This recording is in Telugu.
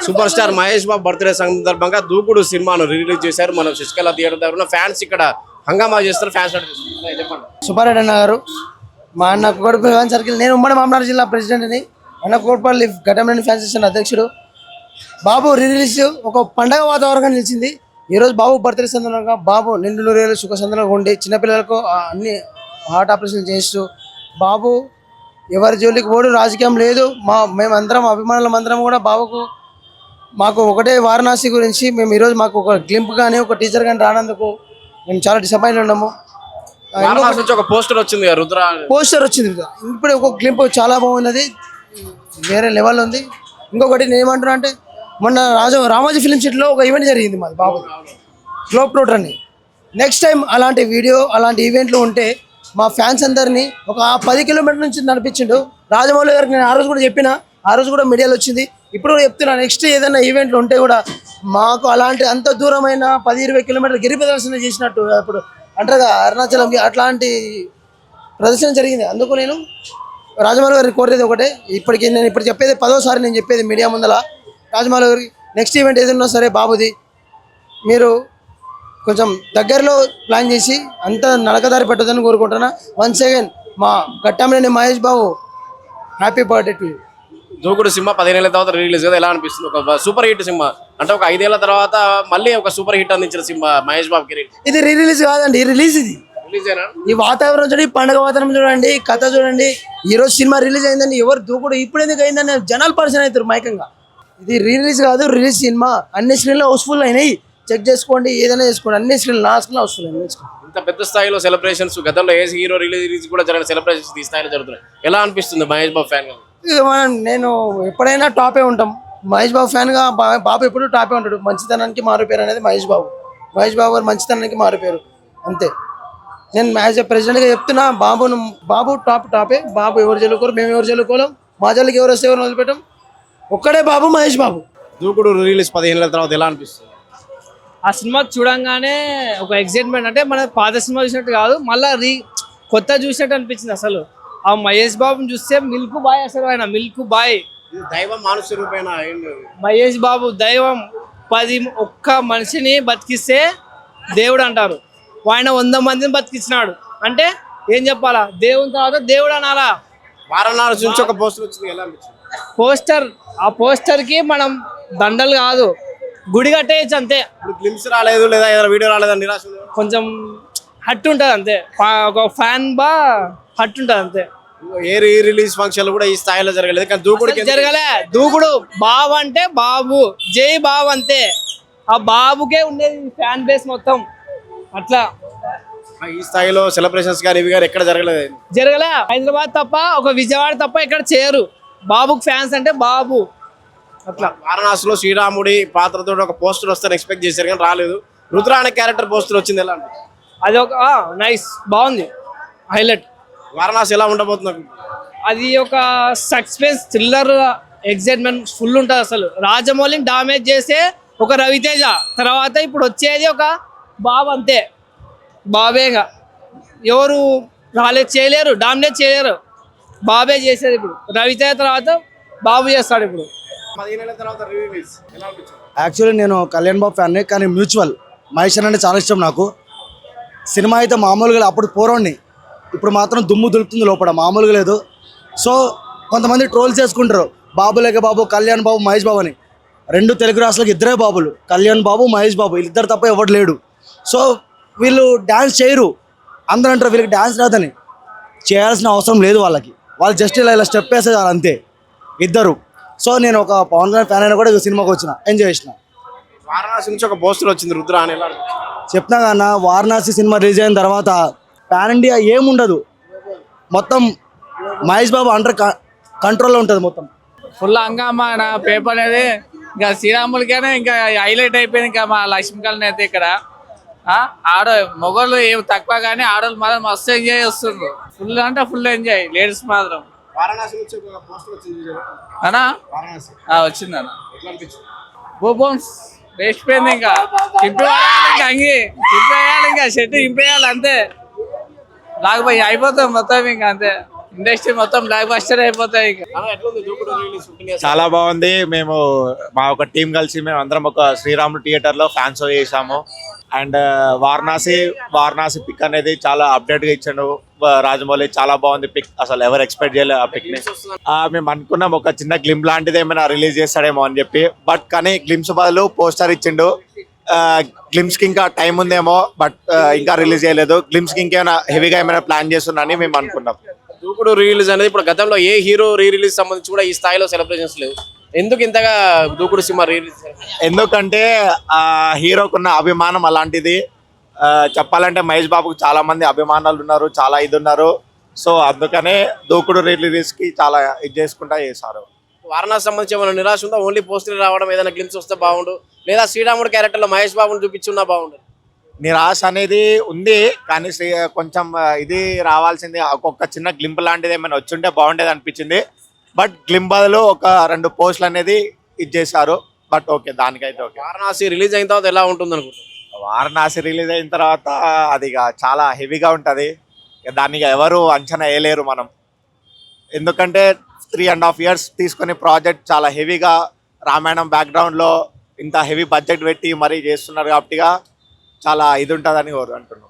Super star Mahesh Babu birthday సందర్భంగా దూకుడు సినిమాను రిలీజ్ చేశారు. మనం శశికళ థియేటర్ దగ్గర ఫ్యాన్స్ ఇక్కడ హంగామా చేస్తారు. ఫ్యాన్స్ చెప్పండి. సుబ్బారెడ్డి అన్న గారు మా అన్న కొడుకు సర్కిల్, నేను ఉమ్మడి మామనాడు జిల్లా ప్రెసిడెంట్ని, అన్న కోట్పల్లి ఘటమనేని ఫ్యాన్స్ స్టేషన్ అధ్యక్షుడు. బాబు రిలీజ్ ఒక పండగ వాతావరణంగా నిలిచింది. ఈరోజు బాబు బర్త్డే సందర్భంగా బాబు నిండు నూరేళ్ళు సుఖ సందర్భంగా ఉండి చిన్నపిల్లలకు అన్ని హార్ట్ ఆపరేషన్ చేస్తూ బాబు ఎవరి జోలికి పోడు, రాజకీయం లేదు. మేమందరం అభిమానులమందరం కూడా బాబుకు మాకు ఒకటే వారణాసి గురించి మేము ఈరోజు మాకు ఒక గ్లింప్ కానీ ఒక టీచర్ కానీ రానందుకు మేము చాలా డిసప్పాయింట్ ఉన్నాము. ఒక పోస్టర్ వచ్చింది, పోస్టర్ వచ్చింది. ఇప్పుడు ఒక గ్లింప్ చాలా బాగున్నది, వేరే లెవెల్ ఉంది. ఇంకొకటి నేను ఏమంటున్నా అంటే మొన్న రామోజీ ఫిలిం సిటీలో ఒక ఈవెంట్ జరిగింది మాది బాబు గ్లోబ్ ట్రోటర్ అని. నెక్స్ట్ టైం అలాంటి వీడియో అలాంటి ఈవెంట్లు ఉంటే మా ఫ్యాన్స్ అందరినీ ఒక 10 కిలోమీటర్ల నుంచి నడిపించిండు. రాజమౌళి గారికి నేను ఆ రోజు కూడా చెప్పిన, ఆ రోజు కూడా మీడియాలో వచ్చింది, ఇప్పుడు కూడా చెప్తున్నా. నెక్స్ట్ ఏదైనా ఈవెంట్లు ఉంటే కూడా మాకు అలాంటి అంత దూరమైన 10-20 కిలోమీటర్లు గిరి ప్రదర్శన చేసినట్టు అప్పుడు అంటారుగా అరుణాచలం అట్లాంటి ప్రదర్శన జరిగింది. అందుకు నేను రాజమౌళి గారికి కోరేది ఒకటే, ఇప్పటికి నేను ఇప్పుడు చెప్పేది 10వ సారి నేను చెప్పేది మీడియా ముందల, రాజమౌళి గారికి నెక్స్ట్ ఈవెంట్ ఏదైనా సరే బాబుది మీరు కొంచెం దగ్గరలో ప్లాన్ చేసి అంత నడకదారి పెట్టదని కోరుకుంటున్నా. వన్స్ అగైన్ మా Ghattamaneni Mahesh Babu happy birthday to you. దూకుడు సినిమా 15 ఏళ్ల తర్వాత రిలీజ్ కదా, ఎలా అనిపిస్తుంది? ఒక సూపర్ హిట్ సినిమా అంటే ఒక 5 ఏళ్ల తర్వాత మళ్ళీ ఒక సూపర్ హిట్ అందించిన సినిమా మహేష్ బాబుకి. ఇది రిలీజ్ కాదండి, రిలీజ్. ఇది ఈ వాతావరణం చూడండి, పండుగ వాతావరణం చూడండి, కథ చూడండి. ఈ రోజు సినిమా రిలీజ్ అయిందని ఎవరు దూకుడు ఇప్పుడు ఎందుకు అయిందని జనాలు పరిచయం అవుతారు మైకంగా. ఇది రిలీజ్ కాదు, రిలీజ్ సినిమా. అన్ని స్క్రీన్లో హౌస్ఫుల్ అయినాయి, చెక్ చేసుకోండి, ఏదైనా చేసుకోండి. అన్ని స్క్రీన్ నా స్క్రీన్ హౌస్ఫుల్ అయినాయి. ఇంత పెద్ద స్థాయిలో సెలబ్రేషన్స్, గతంలో ఏ హీరో రిలీజ్ కూడా జరిగిన సెలబ్రేషన్స్ ఈ స్థాయిలో జరుగుతున్నాయి. ఎలా అనిపిస్తుంది మహేష్ బాబు ఫ్యాన్ గా? నేను ఎప్పుడైనా టాపే ఉంటాం. మహేష్ బాబు ఫ్యాన్గా బాబు ఎప్పుడు టాపే ఉంటాడు. మంచితనానికి మారుపేరు అనేది మహేష్ బాబు. మహేష్ బాబు గారు మంచితనానికి మారుపేరు అంతే. నేను యాజ్ ఎ ప్రెసిడెంట్గా చెప్తున్నా, బాబు టాపే. బాబు ఎవరు చదువుకోరు, మేము ఎవరు చదువుకోలేం. మా జల్లికి ఎవరు వస్తే ఎవరు వదిలిపెట్టాం. ఒక్కడే బాబు, మహేష్ బాబు. దూకుడు రిలీజ్ 15 ఏళ్ల తర్వాత ఎలా అనిపిస్తుంది? ఆ సినిమా చూడంగానే ఒక ఎక్సైట్మెంట్, అంటే మన పాత సినిమా చూసినట్టు కాదు, మళ్ళీ కొత్త చూసినట్టు అనిపించింది. అసలు ఆ మహేష్ బాబుని చూస్తే మిల్క్ బాయ్, అసలు ఆయన మిల్క్ బాయ్, దైవం మానుష రూపేణ. మహేష్ బాబు దైవం. ఒక్క మనిషిని బతికిస్తే దేవుడు అంటారు, ఆయన 100 మందిని బతికించినాడు అంటే ఏం చెప్పాలా? దేవుని తర్వాత దేవుడు అనాలా. వారణాసి నుంచి ఒక పోస్టర్ వచ్చింది, ఎలా అనిపించింది? పోస్టర్, ఆ పోస్టర్ కి మనం దండలు కాదు, గుడి కట్టేయచ్చు అంతే. గ్లిమ్స్ రాలేదు లేదా వీడియో రాలేదని నిరాశ, కొంచెం హట్ ఉంటుంది అంతే. ఒక ఫ్యాన్ హట్ ఉంటుంది అంతే. ఏ రిలీజ్ ఫంక్షన్ కూడా ఈ స్థాయిలో జరగలేదు, కానీ దూకుడు జరగలే. దూకుడు బాబు అంటే బాబు, జై బాబు అంతే. ఆ బాబుకే ఉండేది ఫ్యాన్ బేస్ మొత్తం. అట్లా ఈ స్థాయిలో సెలబ్రేషన్స్ కానీ ఇవి కానీ ఎక్కడ జరగలే. హైదరాబాద్ తప్ప, ఒక విజయవాడ తప్ప ఎక్కడ చేయరు. బాబుకి ఫ్యాన్స్ అంటే బాబు. అట్లా వారణాసిలో శ్రీరాముడి పాత్రతో ఒక పోస్టర్ వస్తే ఎక్స్పెక్ట్ చేశారు కానీ రాలేదు. రుద్ర అనే క్యారెక్టర్ పోస్టర్ వచ్చింది, ఎలా? అది ఒక నైస్, బాగుంది, హైలైట్. వారణాసి ఎలా ఉండబోతుంది? అది ఒక సస్పెన్స్ థ్రిల్లర్, ఎగ్జైట్మెంట్ ఫుల్ ఉంటుంది. అసలు రాజమౌళిని డామేజ్ చేసే ఒక రవితేజ తర్వాత ఇప్పుడు వచ్చేది ఒక బాబు అంతే. బాబేగా ఎవరు చేయలేరు, డామినేట్ చేయలేరు. బాబే చేసేది. ఇప్పుడు రవితేజ తర్వాత బాబు చేస్తాడు. ఇప్పుడు 15 ఏళ్ల తర్వాత రిలీజ్ ఎలా అనిపించింది? యాక్చువల్లీ నేను కళ్యాణ్ బాబు ఫ్యాన్ని, కానీ మ్యూచువల్ మహేష్ అంటే చాలా ఇష్టం నాకు. సినిమా అయితే మామూలుగా అప్పుడు పోరోడిని, ఇప్పుడు మాత్రం దుమ్ము దులుపుతుంది లోపల, మామూలుగా లేదు. సో కొంతమంది ట్రోల్ చేసుకుంటారు, బాబు లేక బాబు, కళ్యాణ్ బాబు, మహేష్ బాబు అని. 2 తెలుగు రాష్ట్రాలకు 2 బాబులు, కళ్యాణ్ బాబు, మహేష్ బాబు. వీళ్ళిద్దరు తప్ప ఎవరు లేడు. సో వీళ్ళు డ్యాన్స్ చేయరు, అందరూ అంటారు వీళ్ళకి డ్యాన్స్ రాదని. చేయాల్సిన అవసరం లేదు వాళ్ళకి, వాళ్ళు జస్ట్ ఇలా స్టెప్ వేసేది అంతే ఇద్దరు. సో నేను ఒక పవన్ కళ్యాణ్ ఫ్యాన్ అయినా కూడా సినిమాకి వచ్చిన, ఎంజాయ్ చేసిన. వారణాసి నుంచి ఒక పోస్టర్ వచ్చింది, రుద్ర అని, ఎలా? చెప్తున్నా కన్నా, వారణాసి సినిమా రిలీజ్ అయిన తర్వాత పాన్ ఇండియా ఏముండదు, మొత్తం మహేష్ బాబు అండర్ కంట్రోల్లో ఉంటుంది మొత్తం. ఫుల్ హంగామా నా పేపర్ అనేది. ఇంకా శ్రీరాములకైనా ఇంకా హైలైట్ అయిపోయింది. ఇంకా మా లక్ష్మీకళని అయితే ఇక్కడ మొగోళ్ళు ఏం తక్కువ, కానీ ఆడవాళ్ళు మాత్రం మస్తు ఎంజాయ్ చేస్తుండ్రు. ఫుల్ అంటే ఫుల్ ఎంజాయ్, లేడీస్ మాత్రం. వారణాసి నుంచి ఒక పోస్టర్ వచ్చింది అన్నా, వచ్చింది అన్న. బోన్స్ వేసిపోయింది. ఇంకా చింపేయాలి, ఇంకా అంగి చింపేయాలి, ఇంకా షర్ట్ చింపేయాలి అంతే. లేకపోయి అయిపోతాం మొత్తం ఇంకా అంతే. ఇండస్ట్రీ మొత్తం బ్లాక్ బస్టర్ అయిపోతాయి ఇక. ఎట్లుంది దూకుడు రిలీజ్ 15 years? చాలా బాగుంది. మేము మా ఒక టీం కలిసి మేము అందరం ఒక శ్రీరాములు థియేటర్ లో ఫ్యాన్ షో చేసాము. అండ్ వారణాసి పిక్ అనేది చాలా అప్డేట్ గా ఇచ్చాడు రాజమౌళి. చాలా బాగుంది పిక్, అసలు ఎవరు ఎక్స్పెక్ట్ చేయలేదు ఆ పిక్ ని. మేము అనుకున్నాం ఒక చిన్న గ్లిమ్ లాంటిది ఏమైనా రిలీజ్ చేస్తాడేమో అని చెప్పి, బట్ కానీ గ్లిమ్స్ బదులు పోస్టర్ ఇచ్చిండు. గ్లిమ్స్ కి ఇంకా టైం ఉందేమో, బట్ ఇంకా రిలీజ్ చేయలేదు. గ్లిమ్స్ కి ఇంకేమైనా హెవీగా ఏమైనా ప్లాన్ చేస్తున్నా అని మేము అనుకున్నాం. దూకుడు రిలీజ్ అనేది ఇప్పుడు గతంలో ఏ హీరో రీ రిలీజ్ సంబంధించి కూడా ఈ స్థాయిలో సెలబ్రేషన్స్ లేవు. ఎందుకు ఇంతగా దూకుడు సినిమా రీ రిలీజ్? ఎందుకంటే ఆ హీరోకున్న అభిమానం అలాంటిది. చెప్పాలంటే మహేష్ బాబుకు చాలా మంది అభిమానులు ఉన్నారు, చాలా ఇది ఉన్నారు. సో అందుకనే దూకుడు రిలీజ్ కి చాలా ఇది చేసుకుంటా చేశారు. వారణాసి సంబంధించి ఏమైనా నిరాశ ఉందా? ఓన్లీ పోస్టర్ రావడం, ఏదైనా గ్లిమ్స్ వస్తే బాగుండు, లేదా శ్రీరాముడు క్యారెక్టర్ లో మహేష్ బాబుని చూపించున్నా బాగుండు. నిరాశ అనేది ఉంది, కానీ కొంచెం ఇది రావాల్సింది. ఒక్కొక్క చిన్న గ్లింప్ లాంటిది ఏమైనా వచ్చుంటే బాగుండేది అనిపించింది. బట్ గ్లింప్ బదులు ఒక 2 పోస్టులు అనేది ఇది చేశారు. బట్ ఓకే, దానికైతే ఓకే. వారణాసి రిలీజ్ అయిన తర్వాత ఎలా ఉంటుంది అనుకుంటున్నాను? వారణాసి రిలీజ్ అయిన తర్వాత అది ఇక చాలా హెవీగా ఉంటుంది. దాన్ని ఇక ఎవరు అంచనా వేయలేరు మనం. ఎందుకంటే 3.5 years తీసుకునే ప్రాజెక్ట్ చాలా హెవీగా రామాయణం బ్యాక్గ్రౌండ్లో ఇంత హెవీ బడ్జెట్ పెట్టి మరీ చేస్తున్నారు కాబట్టి చాలా ఇది ఉంటుందని అంటున్నాం.